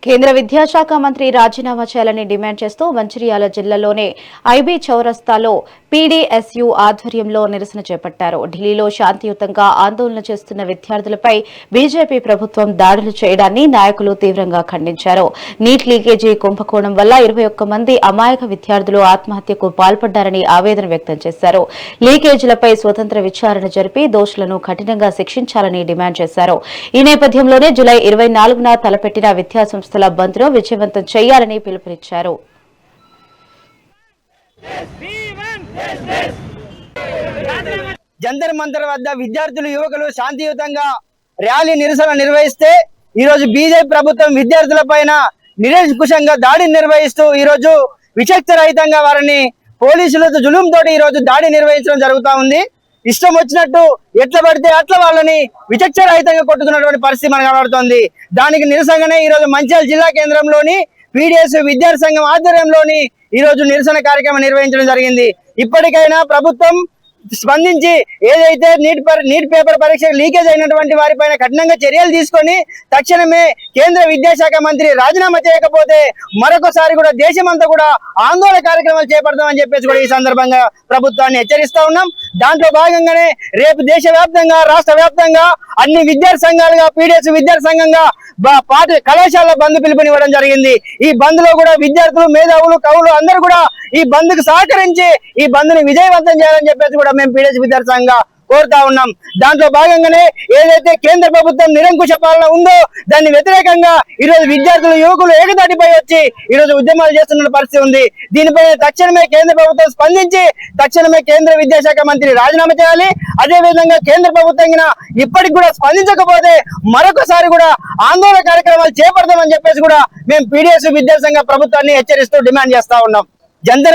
కేంద్ర విద్యాశాఖ మంత్రి రాజీనామా చేయాలని డిమాండ్ చేస్తూ మంచిర్యాల జిల్లాలోని ఐబీ చౌరస్తాలో పీడీఎస్యూ ఆధ్వర్యంలో నిరసన చేపట్టారు. ఢిల్లీలో శాంతియుతంగా ఆందోళన చేస్తున్న విద్యార్థులపై బీజేపీ ప్రభుత్వం దాడులు చేయడాన్ని నాయకులు తీవ్రంగా ఖండించారు. నీట్ లీకేజీ కుంభకోణం వల్ల 21 మంది అమాయక విద్యార్థులు ఆత్మహత్యకు పాల్పడ్డారని ఆవేదన వ్యక్తం చేశారు. లీకేజీలపై స్వతంత్ర విచారణ జరిపి దోషులను కఠినంగా శిక్షించాలని డిమాండ్ చేశారు. ఈ నేపథ్యంలోనే జూలై 24న తలపెట్టిన విద్యాసంస్థల బంద్ను విజయవంతం చేయాలని పిలుపునిచ్చారు. జంతర్ మంతర్ వద్ద విద్యార్థులు యువకులు శాంతియుతంగా ర్యాలీ నిరసన నిర్వహిస్తే ఈ రోజు బీజేపీ ప్రభుత్వం విద్యార్థుల పైన నిరంకుశంగా దాడిని నిర్వహిస్తూ ఈ రోజు విచక్షణ రహితంగా వారిని పోలీసులతో జులుం తోటి ఈ రోజు దాడి నిర్వహించడం జరుగుతా ఉంది. ఇష్టం వచ్చినట్టు ఎట్లా పడితే అట్లా వాళ్ళని విచక్షణ రహితంగా కొట్టుకున్నటువంటి పరిస్థితి మనకు కనబడుతోంది. దానికి నిరసనగానే ఈ రోజు మంచిర్యాల జిల్లా కేంద్రంలోని పీడీఎస్ విద్యార్థి సంఘం ఆధ్వర్యంలోని ఈ రోజు నిరసన కార్యక్రమం నిర్వహించడం జరిగింది. ఇప్పటికైనా ప్రభుత్వం స్పందించి ఏదైతే నీట్ పేపర్ పరీక్ష లీకేజ్ అయినటువంటి వారిపైన కఠినంగా చర్యలు తీసుకొని తక్షణమే కేంద్ర విద్యాశాఖ మంత్రి రాజీనామా చేయకపోతే మరొకసారి కూడా దేశమంతా కూడా ఆందోళన కార్యక్రమాలు చేపడతామని చెప్పేసి కూడా ఈ సందర్భంగా ప్రభుత్వాన్ని హెచ్చరిస్తా ఉన్నాం. దాంట్లో భాగంగానే రేపు దేశవ్యాప్తంగా రాష్ట్ర వ్యాప్తంగా అన్ని విద్యార్థి సంఘాలుగా పీడీఎస్ విద్యార్థి సంఘంగా కళాశాల బంద్ పిలుపునివ్వడం జరిగింది. ఈ బంద్ లో కూడా విద్యార్థులు మేధావులు కవులు అందరూ కూడా ఈ బంద్ కు సహకరించి ఈ బంద్ ని విజయవంతం చేయాలని చెప్పేసి కూడా మేము పీడీఎస్ విద్యార్థి సంఘంగా కోరుతా ఉన్నాం. దాంట్లో భాగంగానే ఏదైతే కేంద్ర ప్రభుత్వం నిరంకుశ పాలన ఉందో దాన్ని వ్యతిరేకంగా ఈరోజు విద్యార్థులు యువకులు ఏకతాటిపై వచ్చి ఈరోజు ఉద్యమాలు చేస్తున్న పరిస్థితి ఉంది. దీనిపై తక్షణమే కేంద్ర ప్రభుత్వం స్పందించి తక్షణమే కేంద్ర విద్యాశాఖ మంత్రి రాజీనామా చేయాలి. అదే విధంగా కేంద్ర ప్రభుత్వం ఇప్పటికి కూడా స్పందించకపోతే మరొకసారి కూడా ఆందోళన కార్యక్రమాలు చేపడతామని చెప్పేసి కూడా మేము పీడీఎస్ విద్యార్థి సంఘ ప్రభుత్వాన్ని హెచ్చరిస్తూ డిమాండ్ చేస్తా ఉన్నాం.